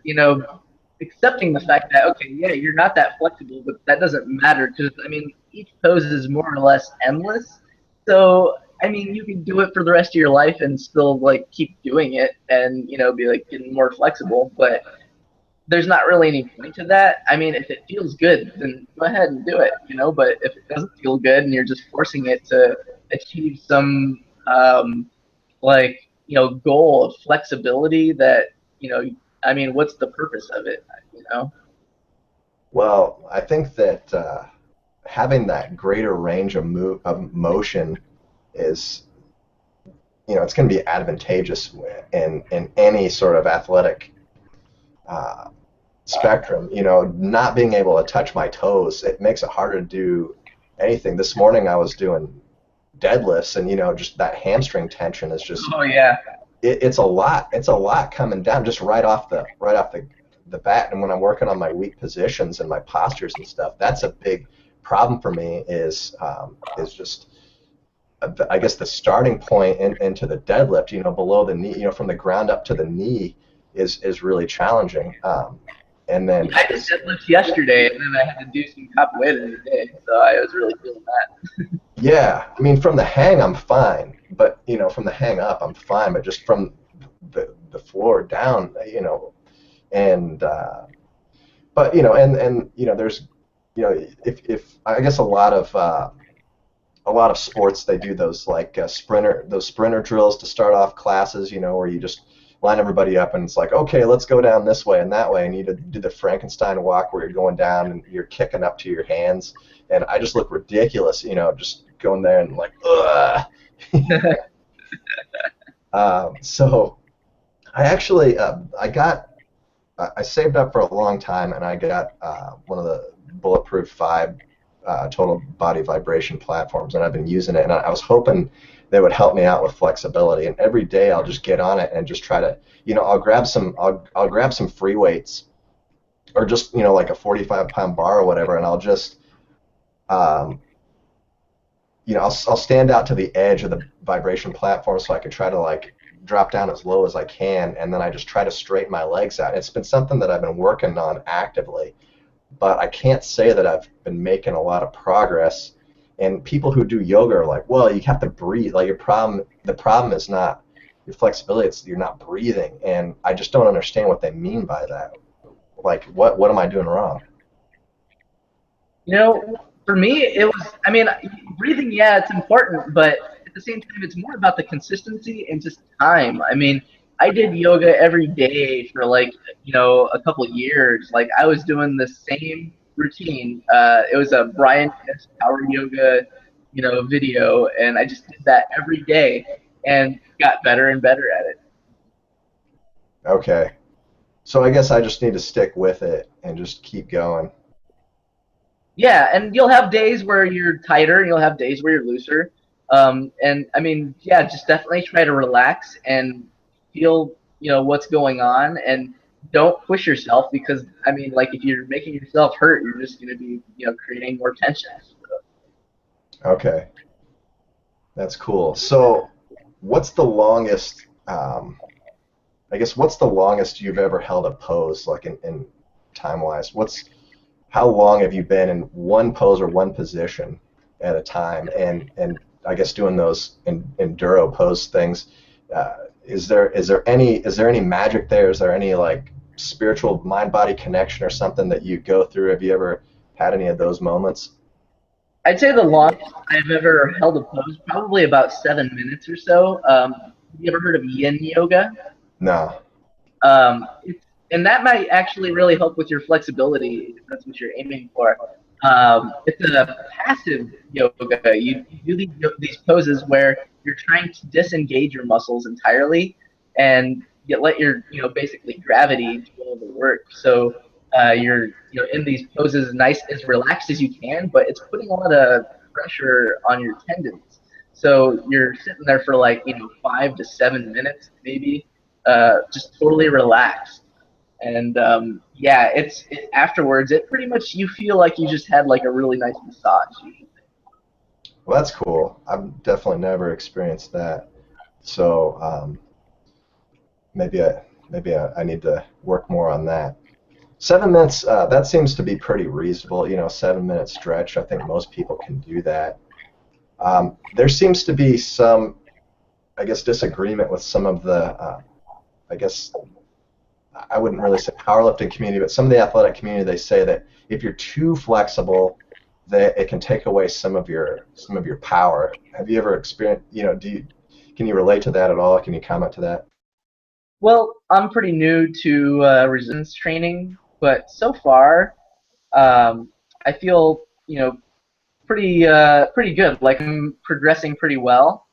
accepting the fact that, okay, yeah, you're not that flexible, but that doesn't matter because, I mean, each pose is more or less endless. So, I mean, you can do it for the rest of your life and still, like, keep doing it and, be, like, getting more flexible. But there's not really any point to that. I mean, if it feels good, then go ahead and do it, But if it doesn't feel good and you're just forcing it to achieve some, like, goal of flexibility that, I mean, what's the purpose of it, Well, I think that having that greater range of motion is, it's going to be advantageous in any sort of athletic spectrum. Not being able to touch my toes, it makes it harder to do anything. This morning I was doing deadlifts, and just that hamstring tension is just, Oh yeah. It's a lot coming down just right off the bat. And when I'm working on my weak positions and my postures and stuff, that's a big problem for me. Is just, I guess, the starting point into the deadlift, below the knee, from the ground up to the knee is really challenging. And then I did deadlifts yesterday, and then I had to do some capoeira today, so I was really feeling that. yeah, I mean, from the hang I'm fine, but from the hang up I'm fine, but just from the floor down, and but and there's, if I guess a lot of sports, they do those like sprinter drills to start off classes, where you just line everybody up and it's like, okay, let's go down this way and that way, and you do the Frankenstein walk where you're going down and you're kicking up to your hands, and I just look ridiculous, just going there and like, ugh. So I actually I saved up for a long time, and I got one of the Bulletproof 5 total body vibration platforms, and I've been using it, and I was hoping they would help me out with flexibility. And every day I'll just get on it and just try to, I'll grab some free weights, or just, like a 45-pound bar or whatever, and I'll just I'll stand out to the edge of the vibration platform so I can try to like drop down as low as I can, and then I just try to straighten my legs out. It's been something that I've been working on actively, but I can't say that I've been making a lot of progress. And people who do yoga are like, well, you have to breathe. Like the problem is not your flexibility; it's you're not breathing. And I just don't understand what they mean by that. Like, what am I doing wrong? For me, it was, I mean, breathing, yeah, it's important, but at the same time, it's more about the consistency and just time. I mean, I did yoga every day for like, a couple of years. Like, I was doing the same routine. It was a Brian Power Yoga, video, and I just did that every day and got better and better at it. Okay, so I guess I just need to stick with it and just keep going. Yeah, and you'll have days where you're tighter, and you'll have days where you're looser. And I mean, yeah, just definitely try to relax and feel, what's going on, and don't push yourself because, I mean, like if you're making yourself hurt, you're just going to be, creating more tension. Okay, that's cool. So, what's the longest? I guess what's the longest you've ever held a pose, like in time wise? How long have you been in one pose or one position at a time? And I guess doing those enduro pose things, is there any magic there? Is there any like spiritual mind body connection or something that you go through? Have you ever had any of those moments? I'd say the longest I've ever held a pose, probably about 7 minutes or so. Have you ever heard of Yin Yoga? No. It's, and that might actually really help with your flexibility if that's what you're aiming for. It's a passive yoga. You do these poses where you're trying to disengage your muscles entirely and you let your basically gravity do all the work. So you're in these poses nice as relaxed as you can, but it's putting a lot of pressure on your tendons. So you're sitting there for like 5 to 7 minutes maybe, just totally relaxed. And yeah, afterwards. It pretty much you feel like you just had like a really nice massage. Well, that's cool. I've definitely never experienced that. So maybe I need to work more on that. 7 minutes, that seems to be pretty reasonable. 7 minute stretch. I think most people can do that. There seems to be some, I guess, disagreement with some of the, I guess, I wouldn't really say powerlifting community, but some of the athletic community, they say that if you're too flexible, that it can take away some of your power. Have you ever experienced, can you relate to that at all? Can you comment to that? Well, I'm pretty new to resistance training, but so far, I feel pretty good. Like I'm progressing pretty well.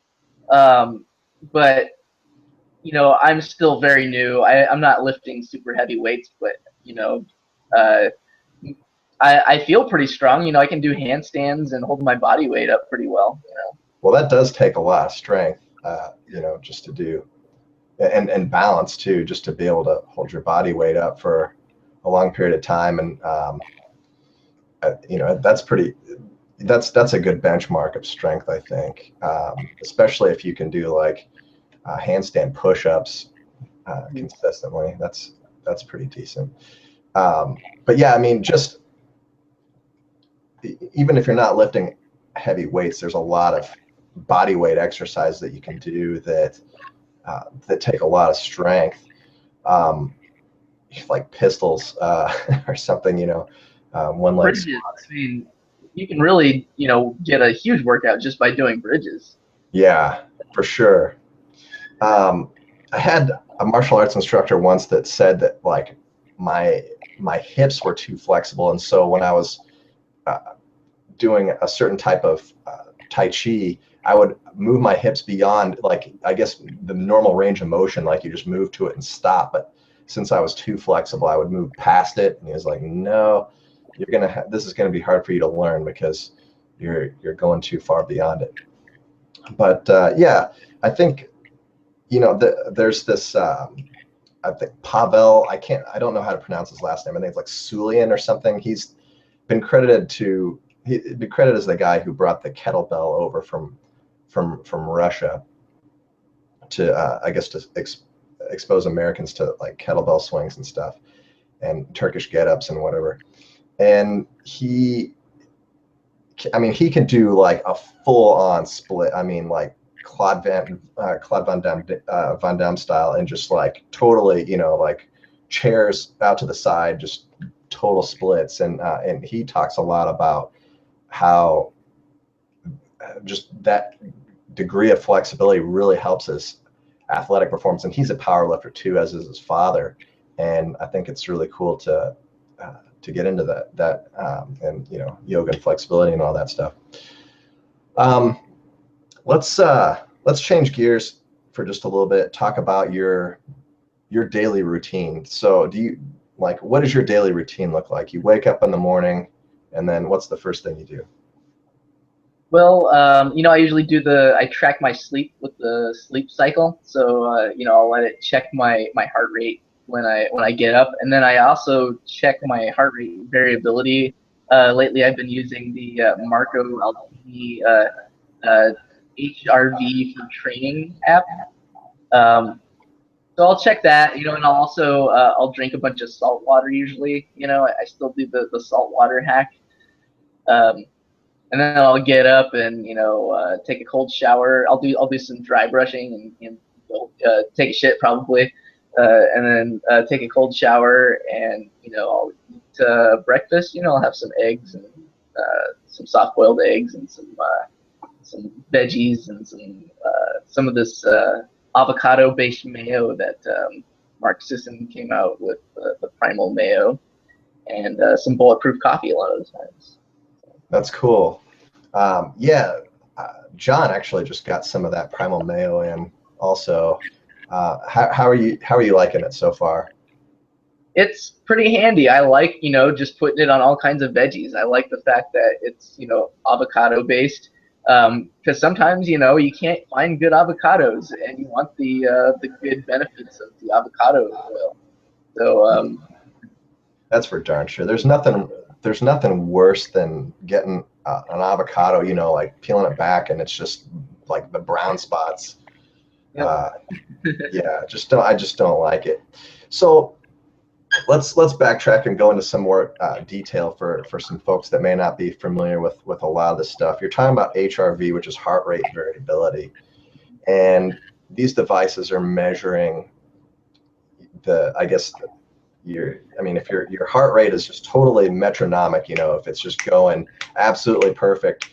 Um, but I'm still very new. I'm not lifting super heavy weights, but you know, uh, I feel pretty strong. I can do handstands and hold my body weight up pretty well. Well, that does take a lot of strength, just to do, and balance too, just to be able to hold your body weight up for a long period of time. And that's pretty. That's a good benchmark of strength, I think, especially if you can do like handstand push-ups consistently. That's pretty decent. But yeah, I mean, just even if you're not lifting heavy weights, there's a lot of body weight exercise that you can do that take a lot of strength, um, like pistols or something. One leg Bridges. squats. I mean, you can really get a huge workout just by doing bridges. Yeah, for sure. Um, I had a martial arts instructor once that said that like my my hips were too flexible, and so when I was uh, doing a certain type of Tai Chi, I would move my hips beyond, like, I guess, the normal range of motion, like you just move to it and stop. But since I was too flexible, I would move past it. And he was like, no, this is gonna be hard for you to learn because you're going too far beyond it. But yeah, I think there's this. I think Pavel. I don't know how to pronounce his last name. I think it's like Sulian or something. He's been credited as the guy who brought the kettlebell over from Russia to I guess to expose Americans to like kettlebell swings and stuff and Turkish get-ups and whatever. And he can do like a full-on split. I mean, like Claude Van Damme style, and just like totally, like chairs out to the side, just total splits. And he talks a lot about how just that degree of flexibility really helps his athletic performance. And he's a power lifter too, as is his father. And I think it's really cool to get into that and yoga and flexibility and all that stuff. Um, let's change gears for just a little bit. Talk about your daily routine. So what does your daily routine look like? You wake up in the morning, and then what's the first thing you do? Well, I usually I track my sleep with the sleep cycle. So, I'll let it check my heart rate when I get up, and then I also check my heart rate variability. Lately, I've been using the Marco Aldini uh, HRV for training app. Um, so I'll check that, and I'll drink a bunch of salt water usually. I still do the salt water hack. Um, and then I'll get up and take a cold shower. I'll do some dry brushing and take a shit probably, and then take a cold shower and I'll eat breakfast. I'll have some eggs and some soft boiled eggs and some veggies and some of this avocado based mayo that Mark Sisson came out with, the Primal Mayo, and some bulletproof coffee a lot of the times. That's cool. Yeah, John actually just got some of that Primal Mayo in also. How are you liking it so far? It's pretty handy. I like, just putting it on all kinds of veggies. I like the fact that it's, avocado based. Because sometimes, you can't find good avocados, and you want the good benefits of the avocado oil. So, That's for darn sure. There's nothing worse than getting an avocado, like peeling it back and it's just like the brown spots. yep. Uh, yeah, I just don't like it. So let's backtrack and go into some more detail for some folks that may not be familiar with a lot of this stuff. You're talking about HRV, which is heart rate variability, and these devices are measuring I guess if your heart rate is just totally metronomic, if it's just going absolutely perfect,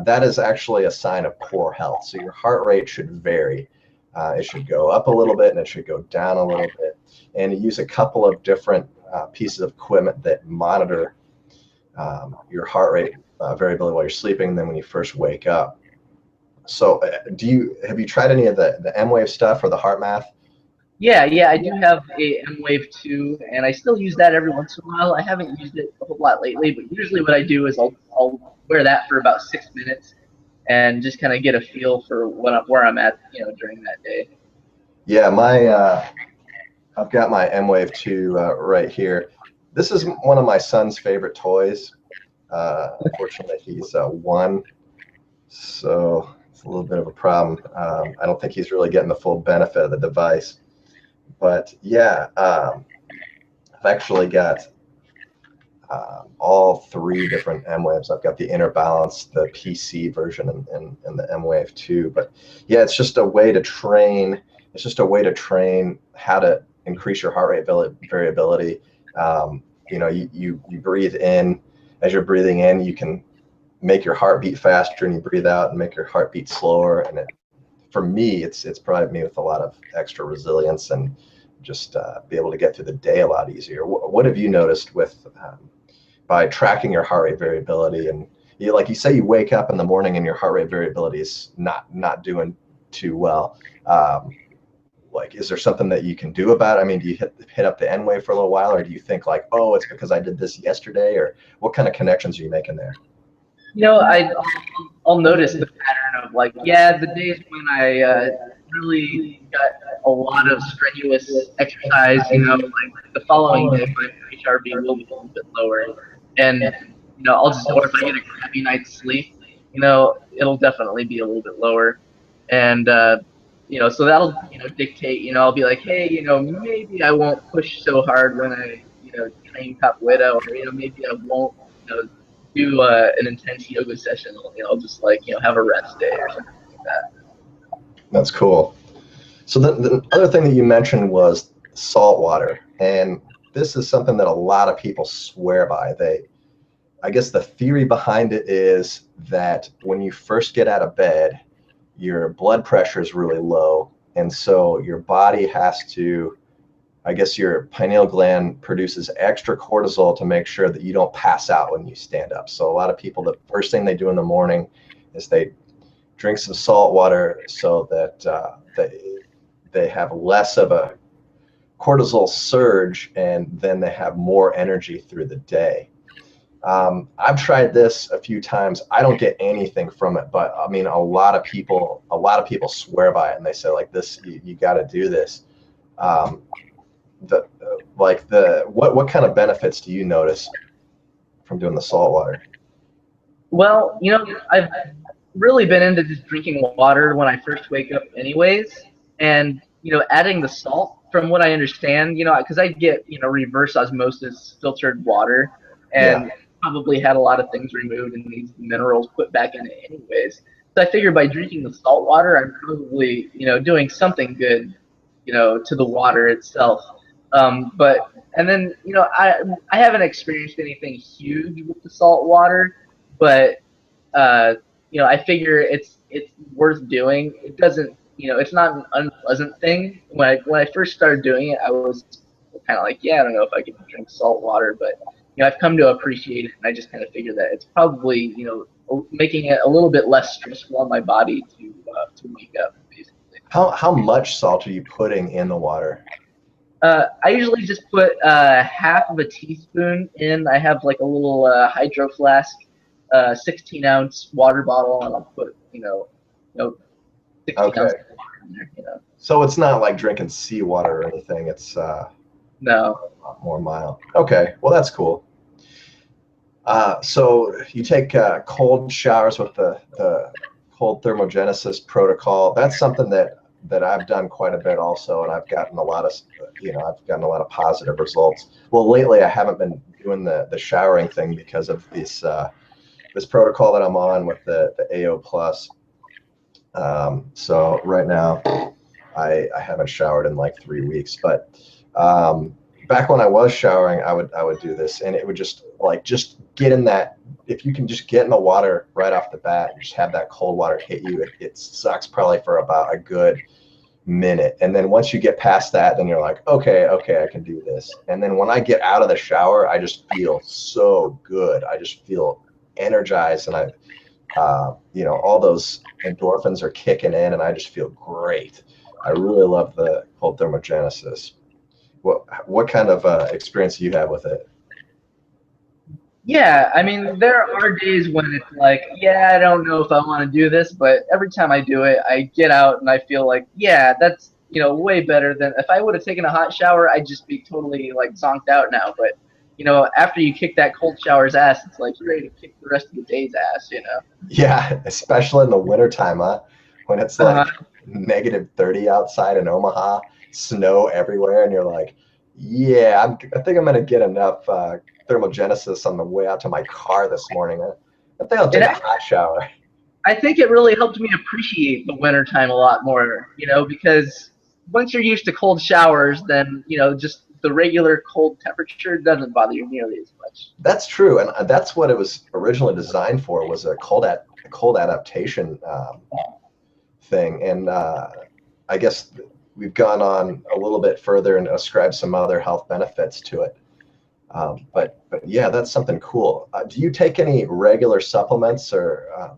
that is actually a sign of poor health. So your heart rate should vary. It should go up a little bit and it should go down a little bit. And you use a couple of different pieces of equipment that monitor your heart rate variability while you're sleeping, and then when you first wake up. So have you tried any of the M-Wave stuff or the heart math? Yeah, I do have a M-Wave 2, and I still use that every once in a while. I haven't used it a whole lot lately, but usually what I do is I'll wear that for about 6 minutes and just kind of get a feel for where I'm at, during that day. Yeah, I've got my M-Wave 2 right here. This is one of my son's favorite toys. Unfortunately, he's one, so it's a little bit of a problem. I don't think he's really getting the full benefit of the device. But yeah, I've actually got all three different M-Waves. I've got the Inner Balance, the PC version, and the M-Wave 2. But yeah, it's just a way to train. It's just a way to train how to increase your heart rate variability. You breathe in. As you're breathing in, you can make your heart beat faster, and you breathe out and make your heart beat slower. And for me, it's provided me with a lot of extra resilience and just be able to get through the day a lot easier. What have you noticed with by tracking your heart rate variability? And like you say, you wake up in the morning and your heart rate variability is not doing too well. Like, is there something that you can do about it? I mean, do you hit up the N wave for a little while, or do you think like, oh, it's because I did this yesterday, or what kind of connections are you making there? I'll notice the pattern of like, yeah, the days when I really got a lot of strenuous exercise, like the following day my HRV will be a little bit lower, and I'll just, or if I get a crappy night's sleep, it'll definitely be a little bit lower, and so that'll dictate, I'll be like, hey, maybe I won't push so hard when I train capoeira, or maybe I won't do an intense yoga session. I'll just like have a rest day or something like that. That's cool. So the other thing that you mentioned was salt water, and this is something that a lot of people swear by. I guess the theory behind it is that when you first get out of bed, your blood pressure is really low, and so your body has to, I guess your pineal gland produces extra cortisol to make sure that you don't pass out when you stand up. So a lot of people, the first thing they do in the morning is they drink some salt water so that they have less of a cortisol surge, and then they have more energy through the day. I've tried this a few times. I don't get anything from it, but I mean, a lot of people swear by it, and they say like this, you got to do this. Um, what kind of benefits do you notice from doing the salt water? Well, I've really been into just drinking water when I first wake up, anyways, and adding the salt. From what I understand, because I get reverse osmosis filtered water, Yeah, and probably had a lot of things removed and needs minerals put back in it anyways. So I figured by drinking the salt water, I'm probably doing something good, to the water itself. But and then I haven't experienced anything huge with the salt water, but uh, I figure it's worth doing. It doesn't, it's not an unpleasant thing. When I first started doing it, I was kind of like, yeah, I don't know if I can drink salt water, but I've come to appreciate it, and I just kind of figure that it's probably, making it a little bit less stressful on my body to wake up, basically. How much salt are you putting in the water? I usually just put half of a teaspoon in. I have like a little hydro flask, 16-ounce water bottle, and I'll put 16 Okay. ounces of water in there. So it's not like drinking seawater or anything. It's No. a lot more mild. Okay. Well, that's cool. So you take cold showers with the cold thermogenesis protocol. That's something that I've done quite a bit also, and I've gotten a lot of positive results. Well, lately I haven't been doing the showering thing because of this protocol that I'm on with the AO plus. So right now I haven't showered in like 3 weeks, but back when I was showering, I would do this, and it would just get in that. If you can just get in the water right off the bat, and just have that cold water hit you, it sucks probably for about a good minute, and then once you get past that, then you're like, okay, I can do this. And then when I get out of the shower, I just feel so good. I just feel energized, and all those endorphins are kicking in, and I just feel great. I really love the cold thermogenesis. What kind of experience do you have with it? Yeah, I mean, there are days when it's like, yeah, I don't know if I want to do this, but every time I do it, I get out and I feel like, yeah, that's, way better than if I would have taken a hot shower, I'd just be totally like zonked out now. But, after you kick that cold shower's ass, it's like you're ready to kick the rest of the day's ass. Yeah, especially in the wintertime, huh? When it's like Uh-huh. -30 outside in Omaha, snow everywhere, and you're like, yeah, I think I'm gonna get enough thermogenesis on the way out to my car this morning. I think I'll It take a hot shower. I think it really helped me appreciate the wintertime a lot more, because once you're used to cold showers, then, just the regular cold temperature doesn't bother you nearly as much. That's true, and that's what it was originally designed for, was a cold adaptation thing. And I guess we've gone on a little bit further and ascribed some other health benefits to it. But yeah, that's something cool. Do you take any regular supplements, or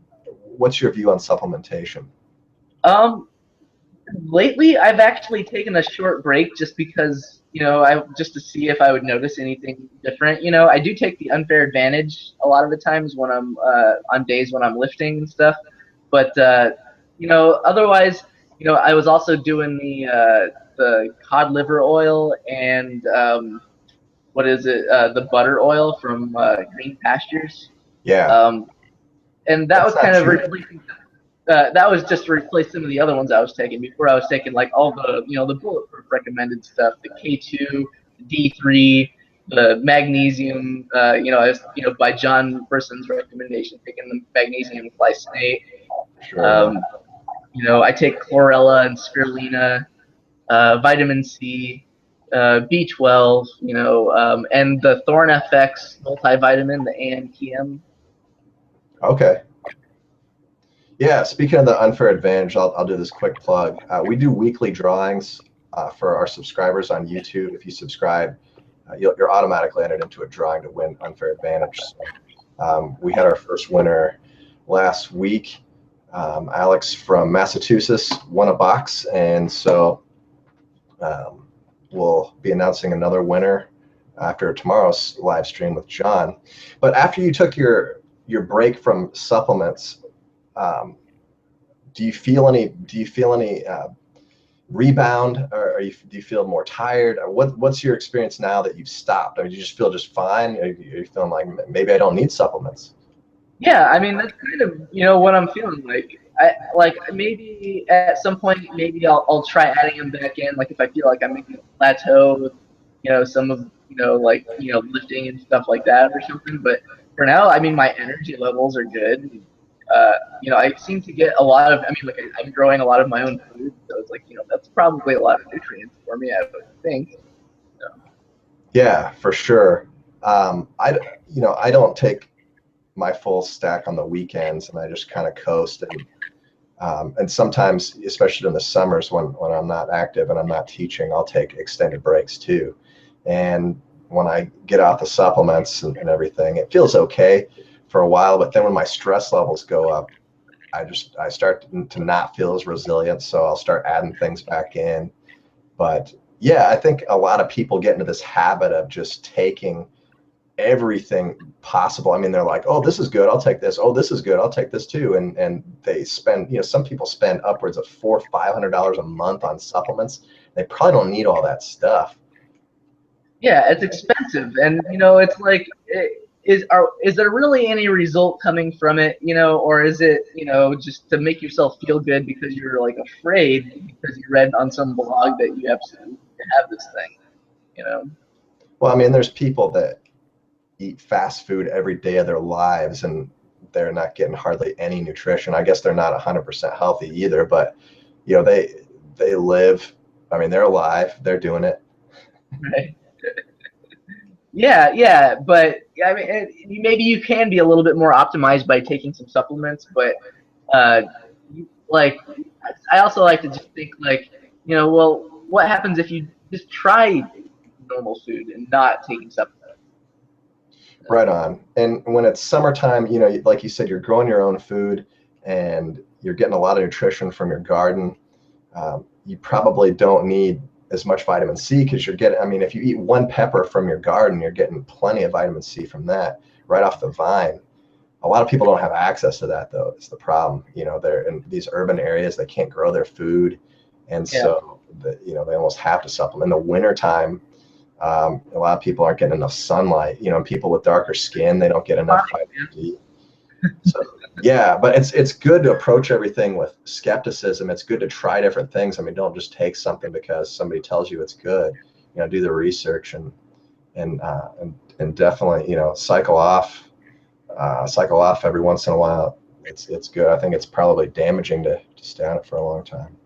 what's your view on supplementation? Um, Lately, I've actually taken a short break just because, I just to see if I would notice anything different. I do take the unfair advantage a lot of the times when I'm on days when I'm lifting and stuff. But otherwise, I was also doing the cod liver oil and what is it? The butter oil from Green Pastures. Yeah, Um, and that that's was not kind of cheap. replacing that was just to replace some of the other ones I was taking. Before I was taking like all the the bulletproof recommended stuff, the K2, the D3, the magnesium. I was by John Brisson's recommendation taking the magnesium glycinate. Sure, yeah. Um, I take chlorella and spirulina, vitamin C, B12. And the Thorn FX multivitamin, the ANPM. Okay. Yeah, speaking of the unfair advantage, I'll do this quick plug. We do weekly drawings for our subscribers on YouTube. If you subscribe, you're automatically entered into a drawing to win unfair advantage. We had our first winner last week. Alex from Massachusetts won a box, and so we'll be announcing another winner after tomorrow's live stream with John. But after you took your break from supplements, um, do you feel any rebound, or do you feel more tired? Or what's your experience now that you've stopped? Or do you just feel just fine? Are you feeling like maybe I don't need supplements? Yeah, I mean that's kind of what I'm feeling like. I like maybe at some point maybe I'll try adding them back in. Like if I feel like I'm making a plateau with some of like lifting and stuff like that or something. But for now, I mean my energy levels are good. I seem to get a lot of. I mean, like I'm growing a lot of my own food, so it's like that's probably a lot of nutrients for me. I would think. So. Yeah, for sure. I don't take my full stack on the weekends, and I just kind of coast. And sometimes, especially in the summers when I'm not active and I'm not teaching, I'll take extended breaks too. And when I get out the supplements and everything, it feels okay for a while, but then when my stress levels go up, I start to not feel as resilient, so I'll start adding things back in. But yeah, I think a lot of people get into this habit of just taking everything possible. I mean, they're like, oh, this is good, I'll take this. Oh, this is good, I'll take this too. And they spend, some people spend upwards of $400-500 a month on supplements. They probably don't need all that stuff. Yeah, it's expensive, and it's like, is there really any result coming from it, or is it, just to make yourself feel good because you're like afraid because you read on some blog that you have to have this thing. Well, I mean, there's people that eat fast food every day of their lives and they're not getting hardly any nutrition. I guess they're not 100% healthy either, but they live, I mean, they're alive, they're doing it. Right. Yeah, but I mean, maybe you can be a little bit more optimized by taking some supplements, but uh, like, I also like to just think like, well, what happens if you just try normal food and not taking supplements? Right on. And when it's summertime, like you said, you're growing your own food and you're getting a lot of nutrition from your garden. You probably don't need as much vitamin C because you're getting, I mean, if you eat one pepper from your garden, you're getting plenty of vitamin C from that right off the vine. A lot of people don't have access to that, though. It's the problem. They're in these urban areas, they can't grow their food. And Yeah. so, they almost have to supplement. In the wintertime, a lot of people aren't getting enough sunlight. People with darker skin, they don't get enough vitamin D. So yeah, but it's good to approach everything with skepticism. It's good to try different things. I mean, don't just take something because somebody tells you it's good. Do the research and definitely cycle off every once in a while. It's good. I think it's probably damaging to stay on it for a long time.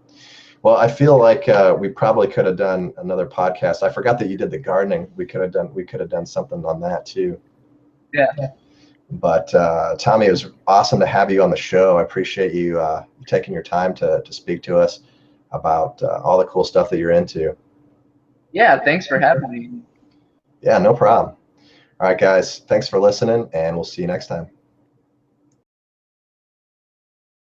Well, I feel like we probably could have done another podcast. I forgot that you did the gardening. We could have done something on that too. Yeah. But Tommy, it was awesome to have you on the show. I appreciate you taking your time to speak to us about all the cool stuff that you're into. Yeah, thanks for having me. Yeah, no problem. All right, guys, thanks for listening, and we'll see you next time.